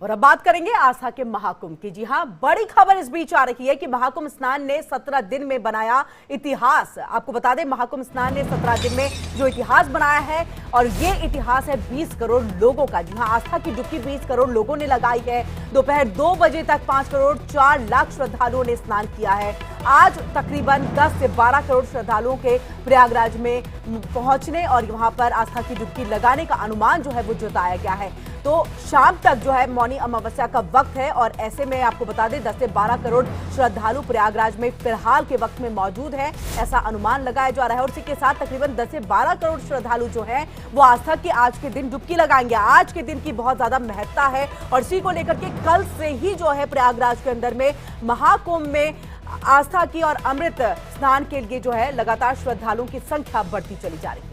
और अब बात करेंगे आस्था के महाकुंभ की। जी हां, बड़ी खबर इस बीच आ रही है कि महाकुंभ स्नान ने 17 दिन में बनाया इतिहास। आपको बता दें, महाकुंभ स्नान ने 17 दिन में जो इतिहास बनाया है, और ये इतिहास है 20 करोड़ लोगों का। जी हां, आस्था की डुबकी 20 करोड़ लोगों ने लगाई है। दोपहर 2 बजे तक 5 करोड़ 4 लाख श्रद्धालुओं ने स्नान किया है। आज तकरीबन 10 से 12 करोड़ श्रद्धालुओं के प्रयागराज में पहुंचने और वहां पर आस्था की डुबकी लगाने का अनुमान जो है वो जताया गया है। तो शाम तक जो है मौनी अमावस्या का वक्त है, और ऐसे में आपको बता दें 10 से 12 करोड़ श्रद्धालु प्रयागराज में फिलहाल के वक्त में मौजूद है, ऐसा अनुमान लगाया जा रहा है। और इसी के साथ तकरीबन 10 से 12 करोड़ श्रद्धालु जो हैं वो आस्था की आज के दिन डुबकी लगाएंगे। आज के दिन की बहुत ज्यादा महत्ता है, और इसी को लेकर के कल से ही जो है प्रयागराज के अंदर में महाकुंभ में आस्था की और अमृत स्नान के लिए जो है लगातार श्रद्धालुओं की संख्या बढ़ती चली जा रही है।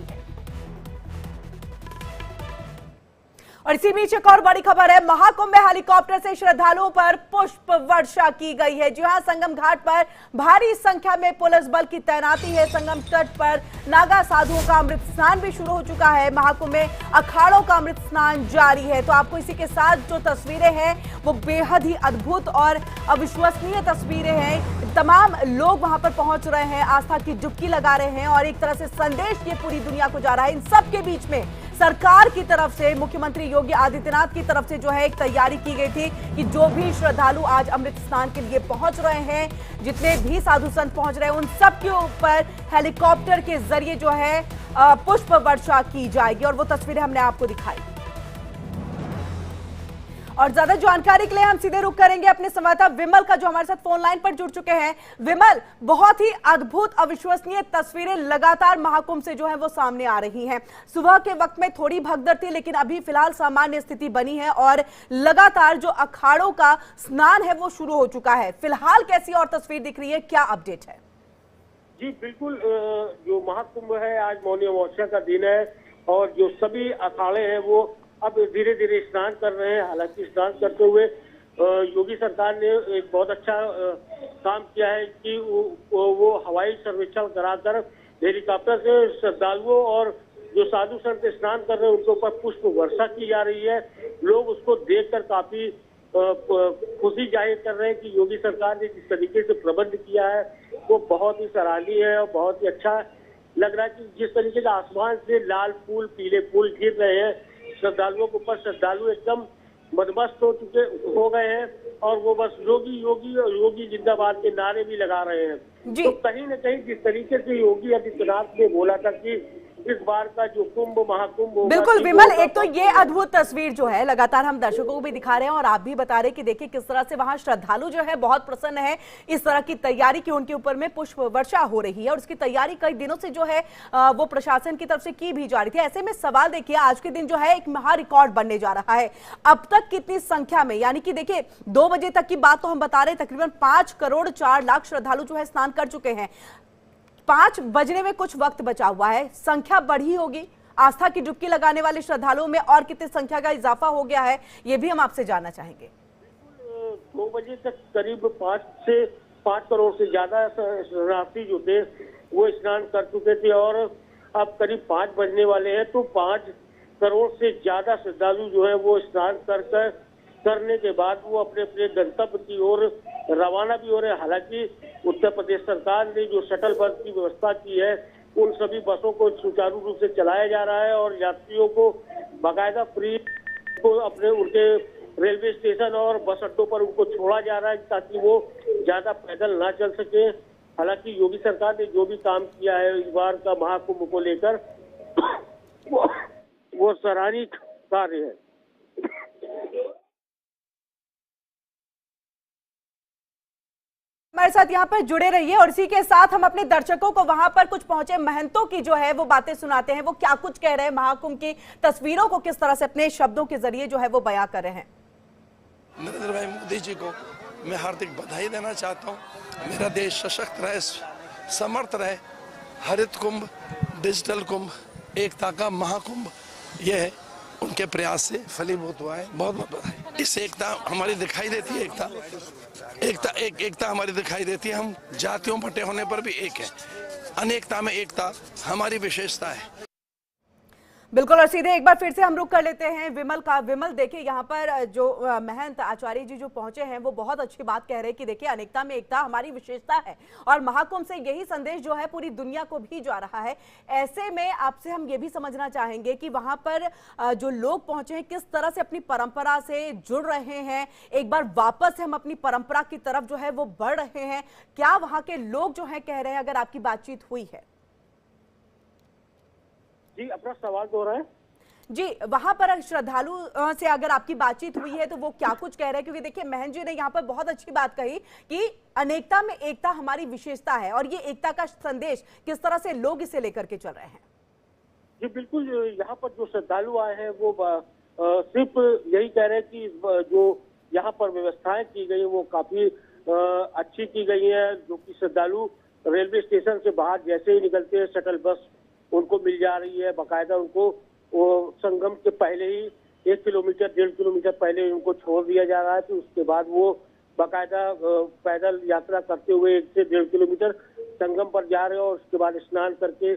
और इसी बीच एक और बड़ी खबर है, महाकुंभ में हेलीकॉप्टर से श्रद्धालुओं पर पुष्प वर्षा की गई है। जी हां, संगम घाट पर भारी संख्या में पुलिस बल की तैनाती है। संगम तट पर नागा साधुओं का अमृत स्नान भी शुरू हो चुका है। महाकुंभ में अखाड़ों का अमृत स्नान जारी है। तो आपको इसी के साथ जो तस्वीरें हैं वो बेहद ही अद्भुत और अविश्वसनीय तस्वीरें हैं। तमाम लोग वहां पर पहुंच रहे हैं, आस्था की डुबकी लगा रहे हैं, और एक तरह से संदेश ये पूरी दुनिया को जा रहा है। इन सब के बीच में सरकार की तरफ से, मुख्यमंत्री योगी आदित्यनाथ की तरफ से जो है एक तैयारी की गई थी कि जो भी श्रद्धालु आज अमृत स्नान के लिए पहुंच रहे हैं, जितने भी साधु संत पहुंच रहे हैं, उन सब के ऊपर हेलीकॉप्टर के जरिए जो है पुष्प वर्षा की जाएगी। और वो तस्वीरें हमने आपको दिखाई। और ज्यादा जानकारी के लिए हम सीधे रुख करेंगे अपने संवाददाता विमल का, जो हमारे साथ फोन लाइन पर जुड़ चुके हैं। विमल, बहुत ही अद्भुत अविश्वसनीय तस्वीरें लगातार महाकुंभ से जो है वो सामने आ रही हैं। सुबह के वक्त में थोड़ी भगदड़ थी, लेकिन अभी फिलहाल सामान्य स्थिति बनी है, और लगातार जो अखाड़ों का स्नान है वो शुरू हो चुका है। फिलहाल कैसी और तस्वीर दिख रही है, क्या अपडेट है? जी बिल्कुल, जो महाकुंभ है आज मौनी अमावस्या का दिन है, और जो सभी अखाड़े हैं वो अब धीरे धीरे स्नान कर रहे हैं। हालांकि स्नान करते हुए योगी सरकार ने एक बहुत अच्छा काम किया है कि वो हवाई सर्वेक्षण कराकर हेलीकॉप्टर से श्रद्धालुओं और जो साधु संत स्नान कर रहे हैं उनके ऊपर पुष्प वर्षा की जा रही है। लोग उसको देखकर काफी खुशी जाहिर कर रहे हैं कि योगी सरकार ने जिस तरीके से प्रबंध किया है वो बहुत ही सराहनीय है, और बहुत ही अच्छा लग रहा है कि जिस तरीके से आसमान से लाल फूल पीले फूल गिर रहे हैं श्रद्धालुओं के ऊपर। श्रद्धालु एकदम मदमस्त हो गए हैं, और वो बस योगी योगी और योगी जिंदाबाद के नारे भी लगा रहे हैं। तो कहीं न कहीं जिस तरीके से योगी आदित्यनाथ ने बोला था कि इस बार का जो कुंभ महाकुंभ होगा, बिल्कुल विमल, एक तो ये अद्भुत तस्वीर जो है लगातार हम दर्शकों को भी दिखा रहे हैं, और आप भी बता रहे हैं कि देखिए किस तरह से वहां श्रद्धालु जो है बहुत प्रसन्न है इस तरह की तैयारी की उनके ऊपर में पुष्प वर्षा हो रही है, और उसकी तैयारी कई दिनों से जो है वो प्रशासन की तरफ से की भी जा रही थी। ऐसे में सवाल देखिए, आज के दिन जो है एक महा रिकॉर्ड बनने जा रहा है। अब तक कितनी संख्या में, यानी कि देखिए 2 बजे तक की बात तो हम बता रहे हैं, तकरीबन 5 करोड़ 4 लाख श्रद्धालु जो है स्नान कर चुके हैं। 5 बजने में कुछ वक्त बचा हुआ है, संख्या बढ़ी होगी। आस्था की डुबकी लगाने वाले श्रद्धालुओं में और कितनी संख्या का इजाफा हो गया है, ये भी हम आपसे जानना चाहेंगे। 2 बजे तक करीब 5 करोड़ से ज्यादा शरणार्थी जो थे वो स्नान कर चुके थे, और अब करीब 5 बजने वाले हैं। तो 5 करोड़ से ज्यादा श्रद्धालु जो है वो स्नान करने के बाद वो अपने अपने गंतव्य की ओर रवाना भी हो रहे हैं। हालांकि उत्तर प्रदेश सरकार ने जो शटल बस की व्यवस्था की है उन सभी बसों को सुचारू रूप से चलाया जा रहा है, और यात्रियों को बाकायदा फ्री को अपने उनके रेलवे स्टेशन और बस अड्डों पर उनको छोड़ा जा रहा है ताकि वो ज्यादा पैदल ना चल सके। हालांकि योगी सरकार ने जो भी काम किया है इस बार का महाकुंभ को लेकर वो सराहनीय कार्य है। हमारे साथ यहाँ पर जुड़े रहिए, और इसी के साथ हम अपने दर्शकों को वहां पर कुछ पहुंचे महंतों की जो है वो बातें सुनाते हैं। वो क्या कुछ कह रहे हैं, महाकुंभ की तस्वीरों को किस तरह से अपने शब्दों के जरिए जो है वो बयां कर रहे हैं। नरेंद्र भाई मोदी जी को मैं हार्दिक बधाई देना चाहता हूँ। मेरा देश सशक्त रहे, समर्थ रहे। हरित कुंभ, डिजिटल कुंभ, एकता का महाकुंभ, ये है उनके प्रयास से फलीभूत हुआ है। बहुत बहुत बधाई। इस एकता हमारी दिखाई देती है, एकता हमारी दिखाई देती है। हम जातियों बटे होने पर भी एक है, अनेकता में एकता हमारी विशेषता है। बिल्कुल, और सीधे एक बार फिर से हम रुक कर लेते हैं विमल का। विमल, देखिए यहाँ पर जो महंत आचार्य जी जो पहुंचे हैं वो बहुत अच्छी बात कह रहे हैं कि देखिए अनेकता में एकता हमारी विशेषता है और महाकुंभ से यही संदेश जो है पूरी दुनिया को भी जा रहा है। ऐसे में आपसे हम ये भी समझना चाहेंगे कि वहां पर जो लोग पहुंचे हैं किस तरह से अपनी परंपरा से जुड़ रहे हैं, एक बार वापस हम अपनी परंपरा की तरफ जो है वो बढ़ रहे हैं, क्या वहां के लोग जो है कह रहे हैं, अगर आपकी बातचीत हुई है? जी, अपना सवाल दोहराएं। जी, वहां पर श्रद्धालु से अगर आपकी बातचीत हुई है तो वो क्या कुछ कह रहे हैं? क्योंकि देखिए महंत जी ने यहाँ पर बहुत अच्छी बात कही कि अनेकता में एकता हमारी विशेषता है और ये एकता का संदेश किस तरह से लोग इसे लेकर के चल रहे हैं। जी बिल्कुल, यहाँ पर जो श्रद्धालु आए हैं वो सिर्फ यही कह रहे हैं कि जो यहाँ पर व्यवस्थाएं की गई वो काफी अच्छी की गई है। जो कि श्रद्धालु रेलवे स्टेशन से बाहर जैसे ही निकलते हैं शटल बस उनको मिल जा रही है, बाकायदा उनको वो संगम के पहले ही 1 किलोमीटर 1.5 किलोमीटर पहले उनको छोड़ दिया जा रहा है। तो उसके बाद वो बाकायदा पैदल यात्रा करते हुए 1 से 1.5 किलोमीटर संगम पर जा रहे हैं और उसके बाद स्नान करके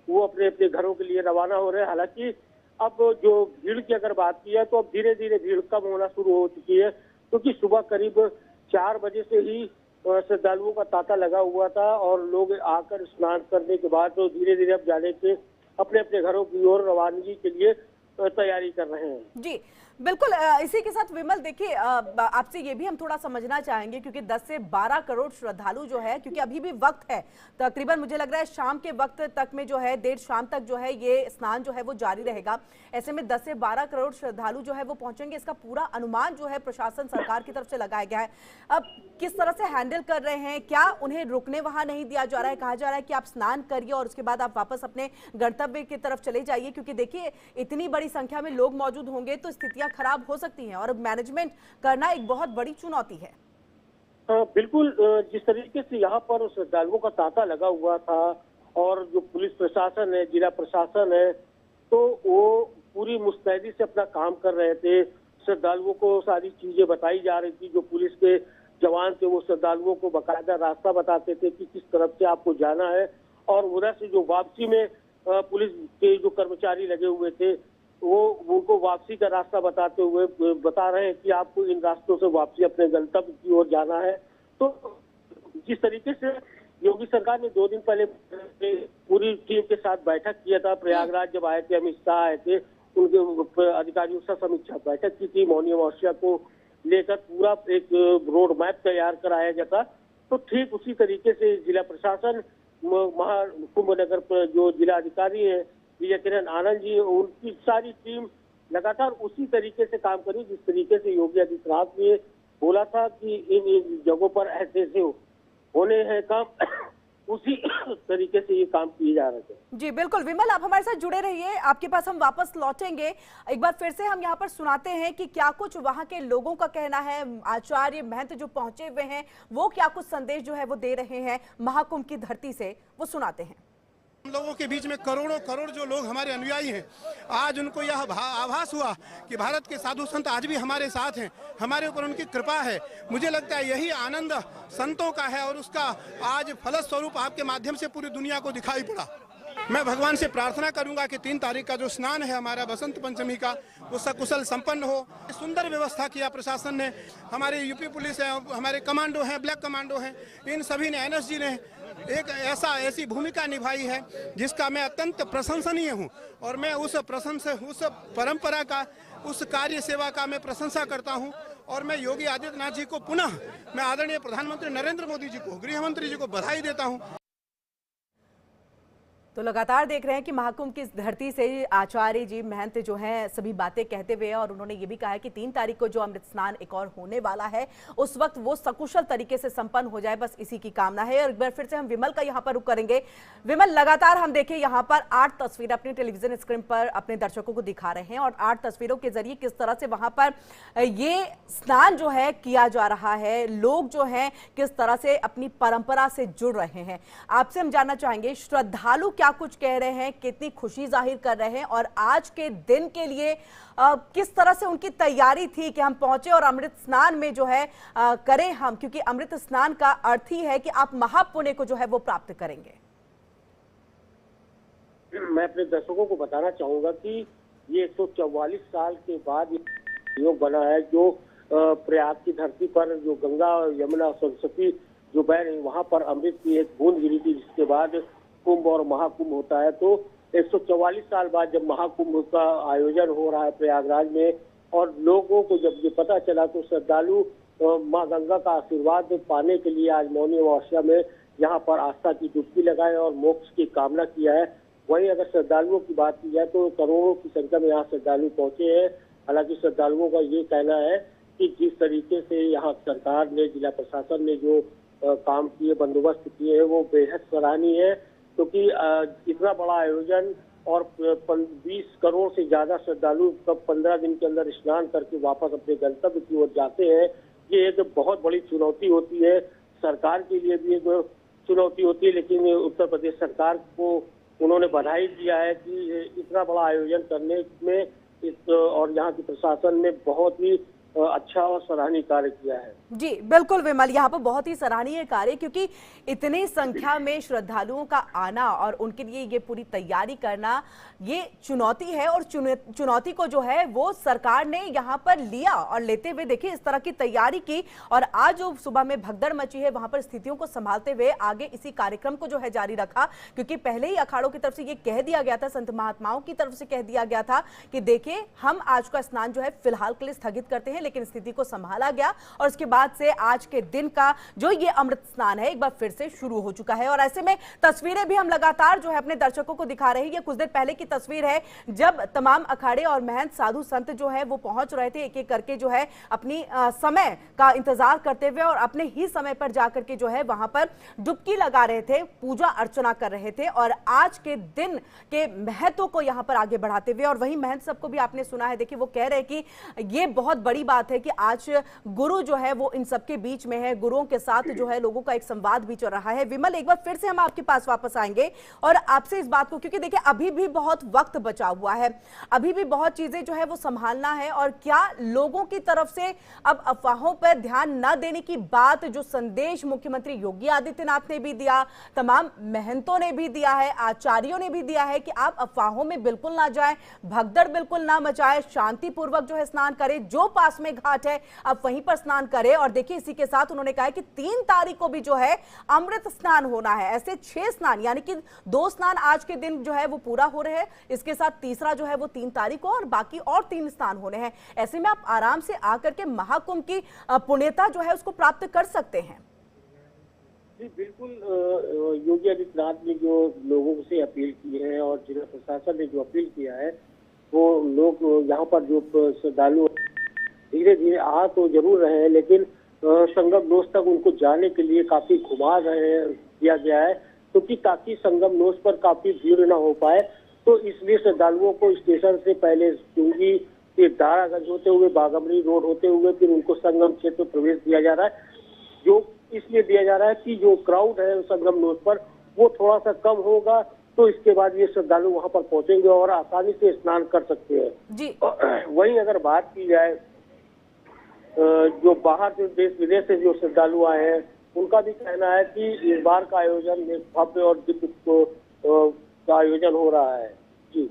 वो अपने अपने घरों के लिए रवाना हो रहे हैं। हालांकि अब जो भीड़ की अगर बात की है तो अब धीरे धीरे भीड़ कम होना शुरू हो चुकी है, क्योंकि सुबह करीब 4 बजे से ही श्रद्धालुओं का तांता लगा हुआ था और लोग आकर स्नान करने के बाद तो धीरे धीरे अब जाने के अपने अपने घरों की ओर रवानगी के लिए तैयारी कर रहे हैं। जी बिल्कुल, इसी के साथ विमल देखिए आपसे ये भी हम थोड़ा समझना चाहेंगे क्योंकि 10 से 12 करोड़ श्रद्धालु जो है, क्योंकि अभी भी वक्त है तकरीबन मुझे लग रहा है शाम के वक्त तक में जो है देर शाम तक जो है ये स्नान जो है वो जारी रहेगा। ऐसे में 10 से 12 करोड़ श्रद्धालु जो है वो पहुंचेंगे, इसका पूरा अनुमान जो है प्रशासन सरकार की तरफ से लगाया गया है। अब किस तरह से हैंडल कर रहे हैं? क्या उन्हें रुकने वहां नहीं दिया जा रहा है? कहा जा रहा है कि आप स्नान करिए और उसके बाद आप वापस अपने गंतव्य की तरफ चले जाइए, क्योंकि देखिए इतनी बड़ी संख्या में लोग मौजूद होंगे तो स्थितियां खराब हो सकती हैं और मैनेजमेंट करना एक बहुत बड़ी चुनौती है। बिल्कुल, जिस तरीके से यहाँ पर श्रद्धालुओं का तांता लगा हुआ था और जो पुलिस प्रशासन है, जिला प्रशासन है, तो वो पूरी मुस्तैदी से अपना काम कर रहे थे। श्रद्धालुओं को सारी चीजें बताई जा रही थी। जो पुलिस के जवान थे वो श्रद्धालुओं को बाकायदा रास्ता बताते थे कि किस तरफ से आपको जाना है, और उधर से जो वापसी में पुलिस के जो कर्मचारी लगे हुए थे वो उनको वापसी का रास्ता बताते हुए बता रहे हैं कि आपको इन रास्तों से वापसी अपने गंतव्य की ओर जाना है। तो जिस तरीके से योगी सरकार ने 2 दिन पहले पूरी टीम के साथ बैठक किया था, प्रयागराज जब आए थे, अमित शाह आए थे, उनके अधिकारियों के साथ समीक्षा बैठक की थी, मौनी अमावस्या को लेकर पूरा एक रोड मैप तैयार कराया जाता। तो ठीक उसी तरीके से जिला प्रशासन, महाकुंभ नगर पर जो जिला अधिकारी है विजय किरण आनंद जी, उनकी सारी टीम लगातार उसी तरीके से काम करी जिस तरीके से योगी आदित्यनाथ ने बोला था कि इन जगहों पर ऐसे ऐसे होने हैं काम, उसी तरीके से ये काम किए जा रहे थे। जी बिल्कुल विमल, आप हमारे साथ जुड़े रहिए, आपके पास हम वापस लौटेंगे। एक बार फिर से हम यहाँ पर सुनाते हैं कि क्या कुछ वहाँ के लोगों का कहना है, आचार्य महंत जो पहुंचे हुए हैं वो क्या कुछ संदेश जो है वो दे रहे हैं महाकुंभ की धरती से, वो सुनाते हैं। हम लोगों के बीच में करोड़ों करोड़ जो लोग हमारे अनुयायी हैं, आज उनको यह आभास हुआ कि भारत के साधु संत आज भी हमारे साथ हैं, हमारे ऊपर उनकी कृपा है। मुझे लगता है यही आनंद संतों का है और उसका आज फलस्वरूप आपके माध्यम से पूरी दुनिया को दिखाई पड़ा। मैं भगवान से प्रार्थना करूंगा कि 3 तारीख का जो स्नान है हमारा बसंत पंचमी का, वो सकुशल संपन्न हो। सुंदर व्यवस्था किया प्रशासन ने, हमारे यूपी पुलिस है, हमारे कमांडो हैं, ब्लैक कमांडो हैं, इन सभी ने, एनएसजी ने एक ऐसी भूमिका निभाई है जिसका मैं अत्यंत प्रशंसनीय हूं। और मैं उस परंपरा का, उस कार्य सेवा का मैं प्रशंसा करता हूं। और मैं योगी आदित्यनाथ जी को पुनः, मैं आदरणीय प्रधानमंत्री नरेंद्र मोदी जी को, गृह मंत्री जी को बधाई देता हूं। तो लगातार देख रहे हैं कि महाकुंभ की धरती से आचार्य जी महंत जो हैं सभी बातें कहते हुए, और उन्होंने ये भी कहा है कि 3 तारीख को जो अमृत स्नान एक और होने वाला है उस वक्त वो सकुशल तरीके से संपन्न हो जाए, बस इसी की कामना है। और एक बार फिर से हम विमल का यहाँ पर रुख करेंगे। विमल, लगातार हम देखें यहाँ पर 8 तस्वीरें अपनी टेलीविजन स्क्रीन पर अपने दर्शकों को दिखा रहे हैं और 8 तस्वीरों के जरिए किस तरह से वहां पर ये स्नान जो है किया जा रहा है, लोग जो है किस तरह से अपनी परंपरा से जुड़ रहे हैं। आपसे हम जानना चाहेंगे श्रद्धालु क्या कुछ कह रहे हैं, कितनी खुशी जाहिर कर रहे हैं और आज के दिन के लिए किस तरह से उनकी तैयारी थी कि हम पहुंचे और अमृत स्नान में जो है करें हम, क्योंकि अमृत स्नान का अर्थ ही है कि आप महापुण्य को जो है वो प्राप्त करेंगे। मैं अपने दर्शकों को बताना चाहूंगा कि ये 144 साल के बाद योग बना है, जो प्रयाग की धरती पर जो गंगा, यमुना, सरस्वती जो बह रही, वहां पर अमृत की एक बूंद गिरी थी, जिसके बाद कुंभ और महाकुंभ होता है। तो 144 साल बाद जब महाकुंभ का आयोजन हो रहा है प्रयागराज में, और लोगों को जब ये पता चला, तो श्रद्धालु माँ गंगा का आशीर्वाद पाने के लिए आज मौनी अमावस्या में यहाँ पर आस्था की डुबकी लगाए और मोक्ष की कामना किया है। वहीं अगर श्रद्धालुओं की बात की जाए तो करोड़ों की संख्या में यहाँ श्रद्धालु पहुंचे हैं। हालांकि श्रद्धालुओं का ये कहना है कि जिस तरीके से यहाँ सरकार ने, जिला प्रशासन ने जो काम किए, बंदोबस्त किए हैं, वो बेहद सराहनीय है, क्योंकि इतना बड़ा आयोजन और 20 करोड़ से ज्यादा श्रद्धालु कब 15 दिन के अंदर स्नान करके वापस अपने गंतव्य की ओर जाते हैं, ये एक बहुत बड़ी चुनौती होती है। सरकार के लिए भी एक चुनौती होती है, लेकिन उत्तर प्रदेश सरकार को उन्होंने बधाई दिया है कि इतना बड़ा आयोजन करने में और यहाँ के प्रशासन ने बहुत ही अच्छा और सराहनीय कार्य किया है। जी बिल्कुल विमल, यहाँ पर बहुत ही सराहनीय कार्य, क्योंकि इतनी संख्या में श्रद्धालुओं का आना और उनके लिए ये पूरी तैयारी करना ये चुनौती है, और चुनौती को जो है वो सरकार ने यहाँ पर लिया और लेते हुए देखिए इस तरह की तैयारी की, और आज जो सुबह में भगदड़ मची है वहां पर स्थितियों को संभालते हुए आगे इसी कार्यक्रम को जो है जारी रखा। क्योंकि पहले ही अखाड़ों की तरफ से ये कह दिया गया था, संत महात्माओं की तरफ से कह दिया गया था कि देखिए हम आज का स्नान जो है फिलहाल के लिए स्थगित करते हैं, लेकिन स्थिति को संभाला गया और उसके बाद से आज के दिन का जो ये अमृत स्नान है एक बार फिर से शुरू हो चुका है। और ऐसे में तस्वीरें भी हम लगातार जो है अपने दर्शकों को दिखा रहे हैं। ये कुछ देर पहले की तस्वीर है जब तमाम अखाड़े और महंत साधु संत जो है वो पहुंच रहे थे, एक एक करके जो है अपनी समय का इंतजार करते हुए और अपने ही समय पर जाकर के जो है वहां पर डुबकी लगा रहे थे, पूजा अर्चना कर रहे थे और आज के दिन के महत्व को यहां पर आगे बढ़ाते हुए। और वहीं महंत सबको भी आपने सुना है, देखिए वो कह रहे हैं कि ये बहुत बड़ी बात है कि आज गुरु जो है वो इन सबके बीच में है, गुरुओं के साथ जो है लोगों का एक संवाद भी चल रहा है। विमल, एक बार फिर से हम आपके पास वापस आएंगे और आपसे इस बात को, क्योंकि देखिए अभी भी बहुत वक्त बचा हुआ है, अभी भी बहुत चीजें जो है वो संभालना है, और क्या लोगों की तरफ से अब अफवाहों पर ध्यान न देने की बात जो संदेश मुख्यमंत्री योगी आदित्यनाथ ने भी दिया, तमाम महंतों ने भी दिया है, आचार्यों ने भी दिया है कि आप अफवाहों में बिल्कुल ना जाएं, भगदड़ बिल्कुल ना मचाएं, शांतिपूर्वक जो है स्नान करें, जो पास में घाट है अब वहीं पर स्नान करें। और देखिए इसी के साथ उन्होंने कहा है कि 3 तारीख को भी जो है अमृत स्नान होना है। ऐसे 6 स्नान, यानी कि 2 स्नान आज के दिन जो है वो पूरा हो रहे हैं, इसके साथ तीसरा जो है वो 3 तारीख को, और बाकी और 3 स्नान होने हैं। ऐसे में आप आराम से आकर के महाकुंभ की पुण्यता जो है उसको प्राप्त कर सकते हैं। जी बिल्कुल, योगी आदित्यनाथ ने जो लोगों से अपील की है और जिला प्रशासन ने जो अपील किया है, वो लोग यहाँ पर जो श्रद्धालु धीरे धीरे आ तो जरूर रहे हैं, लेकिन संगम नोस तक उनको जाने के लिए काफी घुमा दिया गया है, क्योंकि ताकि संगम नोस पर काफी भीड़ न हो पाए। तो इसलिए श्रद्धालुओं को स्टेशन से पहले चुंगी, फिर दारागंज होते हुए बागमरी रोड होते हुए फिर उनको संगम क्षेत्र में प्रवेश दिया जा रहा है, जो इसलिए दिया जा रहा है कि जो क्राउड है संगम नोस पर वो थोड़ा सा कम होगा, तो इसके बाद ये श्रद्धालु वहां पर पहुंचेंगे और आसानी से स्नान कर सकते हैं जी। वहीं अगर बात की जाए जो बाहर से देश विदेश से जो श्रद्धालु आए हैं, उनका भी कहना है कि इस बार का आयोजन भव्य और दिव्य का आयोजन हो रहा है जी।